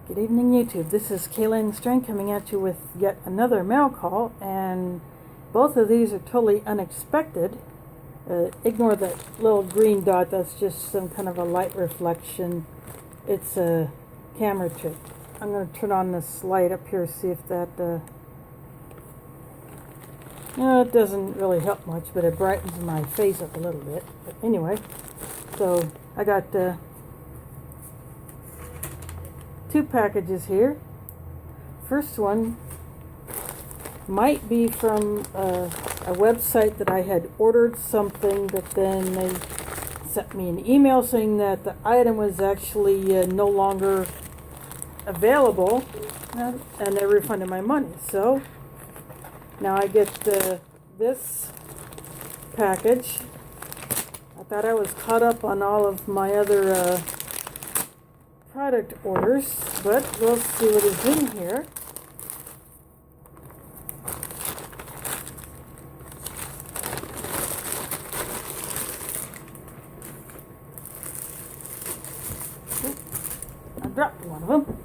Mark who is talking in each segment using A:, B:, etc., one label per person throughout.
A: Good evening, YouTube. This is Kaylin Strang coming at you with yet another mail call, and both of these are totally unexpected. Ignore that little green dot, that's just some kind of a light reflection. It's a camera trick. I'm going to turn on this light up here, see if that, it doesn't really help much, but it brightens my face up a little bit. But anyway, so I got two packages here. First one might be from a website that I had ordered something, but then they sent me an email saying that the item was actually no longer available, and they refunded my money. So now I get this package. I thought I was caught up on all of my other product orders, but we'll see what is in here. I dropped one of them.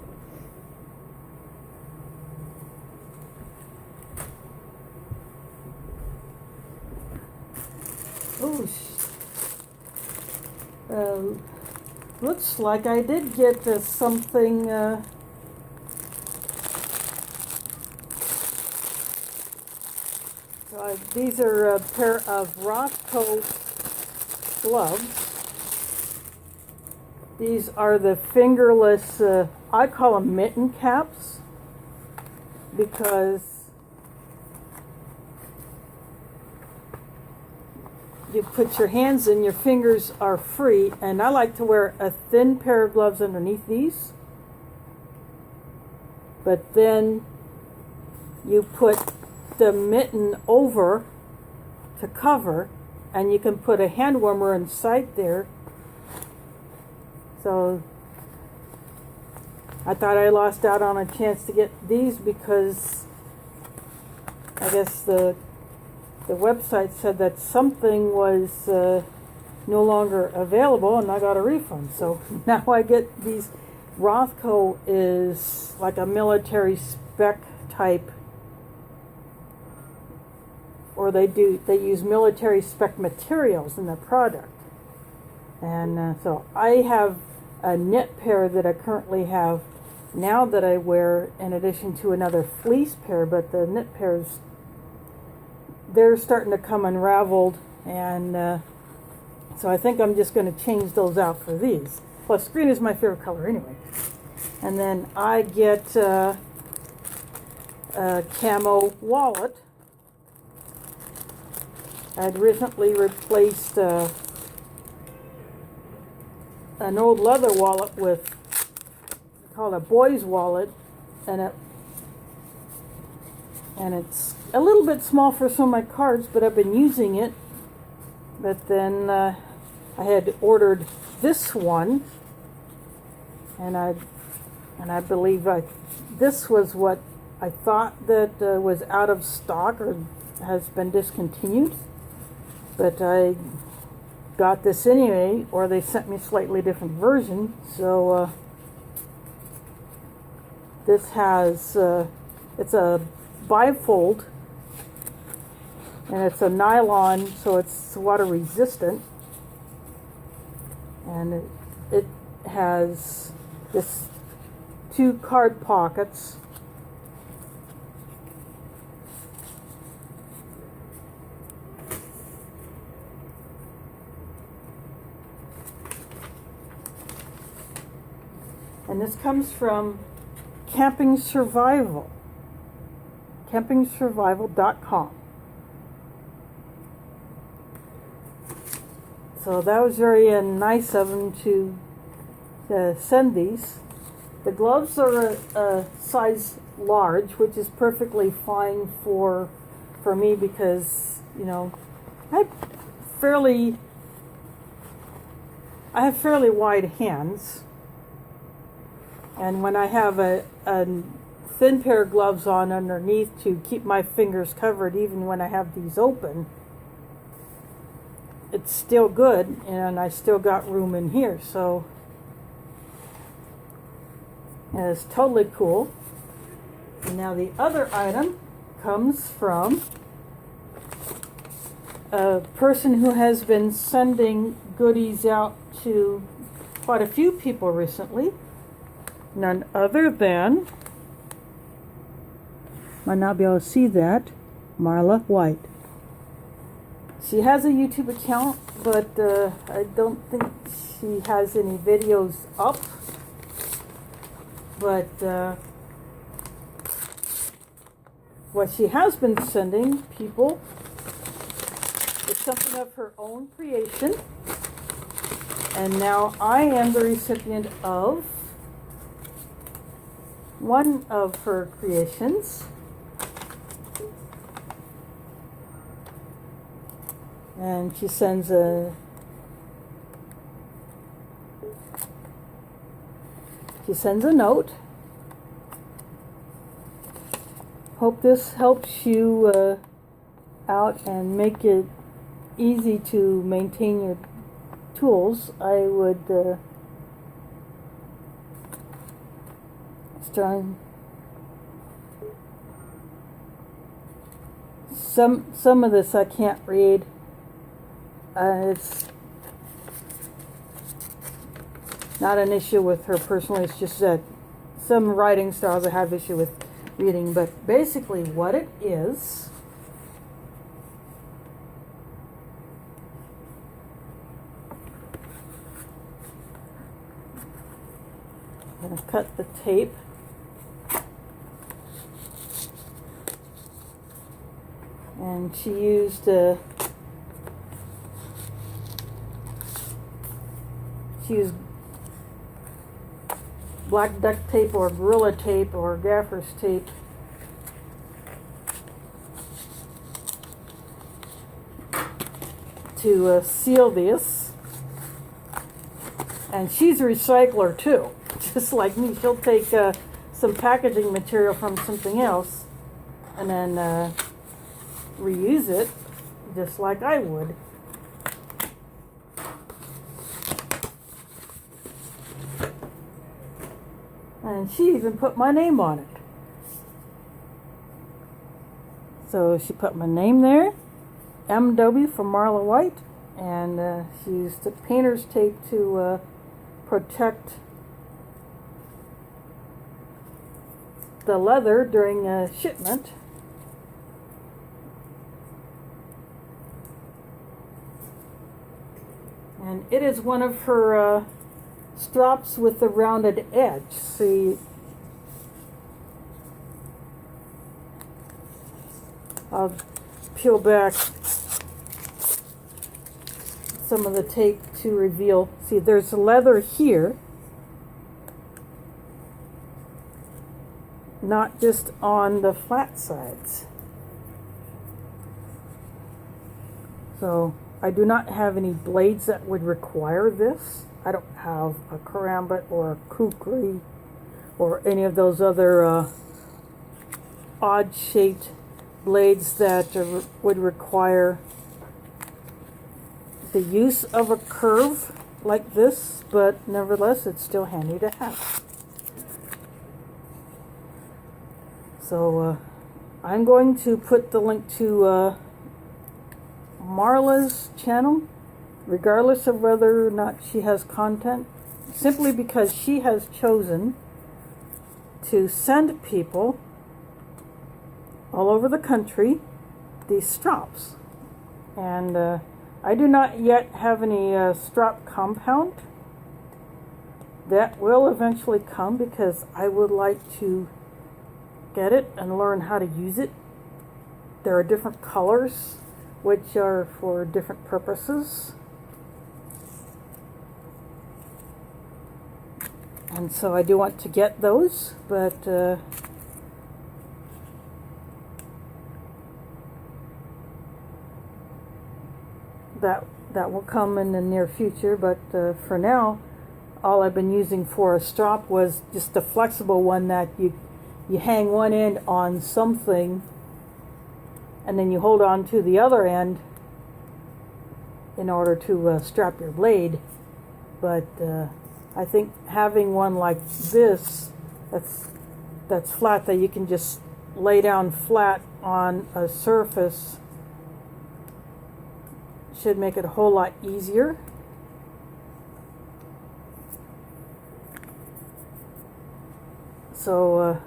A: Oh, looks like I did get something. These are a pair of Rothko gloves. These are the fingerless, I call them mitten caps, because you put your hands in, your fingers are free, and I like to wear a thin pair of gloves underneath these. But then you put the mitten over to cover, and you can put a hand warmer inside there. So I thought I lost out on a chance to get these because I guess the website said that something was no longer available, and I got a refund. So now I get these. Rothko is like a military spec type, or they use military spec materials in their product. And so I have a knit pair that I currently have now that I wear, in addition to another fleece pair, but the knit pairs, they're starting to come unraveled, and so I think I'm just going to change those out for these. Plus, green is my favorite color anyway. And then I get a camo wallet. I'd recently replaced an old leather wallet with called a boy's wallet, and it's a little bit small for some of my cards, but I've been using it. But then I had ordered this one, and I believe this was what I thought that was out of stock or has been discontinued. But I got this anyway, or they sent me a slightly different version. So this has it's a bifold, and it's a nylon, so it's water resistant, and it has this 2 card pockets. And this comes from Camping Survival, campingsurvival.com. So that was very nice of them to send these. The gloves are a size large, which is perfectly fine for me because, I have fairly wide hands. And when I have a thin pair of gloves on underneath to keep my fingers covered, even when I have these open, it's still good, and I still got room in here. So And it's totally cool. And now the other item comes from a person who has been sending goodies out to quite a few people recently. None other than, might not be able to see that, Marla White. She has a YouTube account, but I don't think she has any videos up. But what she has been sending people is something of her own creation. And now I am the recipient of one of her creations. And she sends a note. Hope this helps you out and make it easy to maintain your tools. I would start. Some of this I can't read. It's not an issue with her personally. It's just that some writing styles I have issue with reading. But basically, what it is. I'm going to cut the tape. And she used black duct tape or Gorilla tape or gaffer's tape to seal this. And she's a recycler too, just like me. She'll take some packaging material from something else and then reuse it just like I would. And she even put my name on it. So she put my name there, MW for Marla White, and she used the painter's tape to protect the leather during shipment. And it is one of her strops with the rounded edge. See, I'll peel back some of the tape to reveal. See, there's leather here, not just on the flat sides. So I do not have any blades that would require this. I don't have a karambit or a kukri or any of those other odd-shaped blades that would require the use of a curve like this, but nevertheless, it's still handy to have. So I'm going to put the link to Marla's channel, regardless of whether or not she has content, simply because she has chosen to send people all over the country these strops. And I do not yet have any strop compound. That will eventually come because I would like to get it and learn how to use it. There are different colors which are for different purposes. And so I do want to get those, but that will come in the near future. But for now, all I've been using for a strop was just a flexible one that you hang one end on something and then you hold on to the other end in order to strap your blade. But I think having one like this that's flat, that you can just lay down flat on a surface. Should make it a whole lot easier. So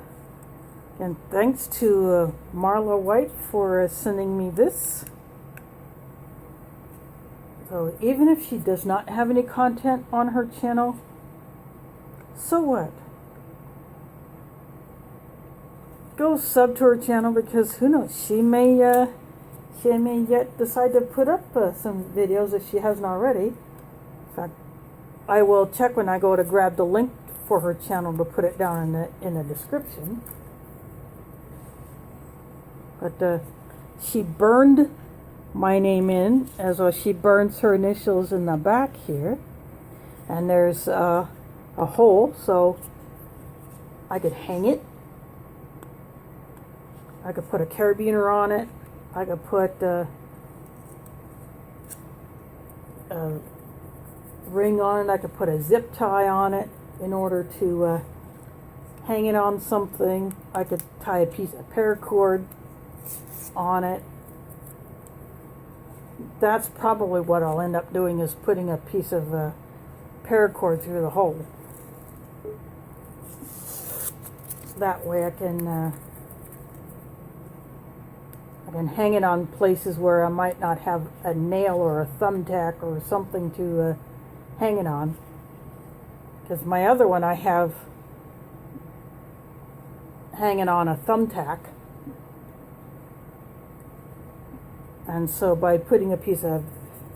A: and thanks to Marla White for sending me this. So even if she does not have any content on her channel, so what? Go sub to her channel, because who knows, she may yet decide to put up some videos if she hasn't already. In fact, I will check when I go to grab the link for her channel to put it down in the description. But she burned my name in, as well she burns her initials in the back here, and there's a hole, so I could hang it. I could put a carabiner on it. I could put a ring on it. I could put a zip tie on it in order to hang it on something. I could tie a piece of paracord on it. That's probably what I'll end up doing, is putting a piece of paracord through the hole. That way I can hang it on places where I might not have a nail or a thumbtack or something to hang it on. Because my other one I have hanging on a thumbtack. And so by putting a piece of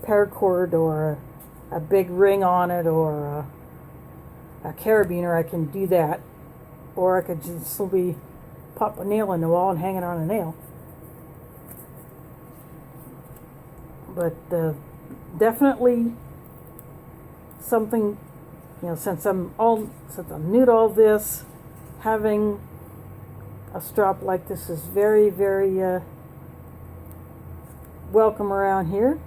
A: paracord or a big ring on it, or a carabiner, I can do that. Or I could just simply pop a nail in the wall and hang it on a nail. But definitely something, since I'm new to all this, having a strap like this is very, very welcome around here.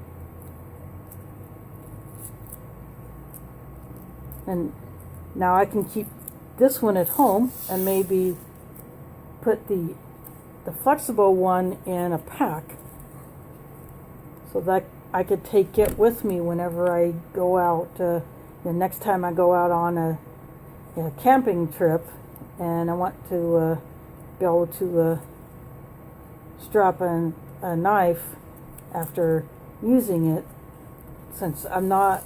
A: And now I can keep this one at home and maybe put the flexible one in a pack, so that I could take it with me whenever I go out. The next time I go out on a camping trip, and I want to be able to strap a knife after using it. Since I'm not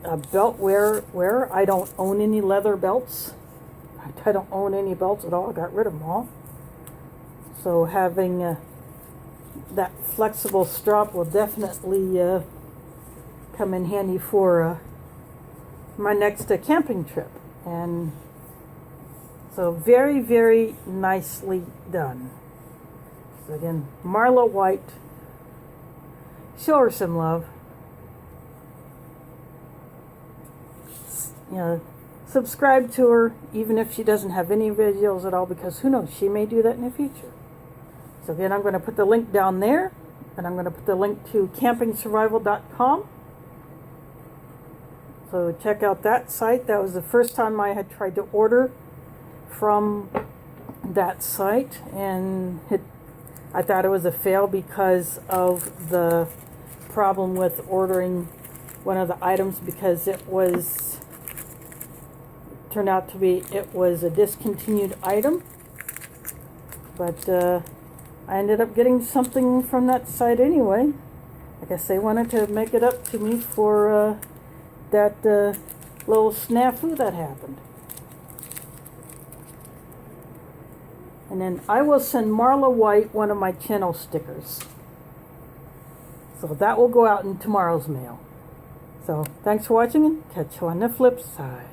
A: a belt wearer, I don't own any leather belts. I don't own any belts at all. I got rid of them all. So having that flexible strap will definitely come in handy for my next camping trip. And so very, very nicely done. So again, Marla White, show her some love. Subscribe to her, even if she doesn't have any videos at all, because who knows, she may do that in the future. So again, I'm going to put the link down there, and I'm going to put the link to campingsurvival.com. So check out that site. That was the first time I had tried to order from that site, and I thought it was a fail because of the problem with ordering one of the items, because turned out to be a discontinued item. But I ended up getting something from that site anyway. I guess they wanted to make it up to me for that little snafu that happened. And then I will send Marla White one of my channel stickers. So that will go out in tomorrow's mail. So thanks for watching, and catch you on the flip side.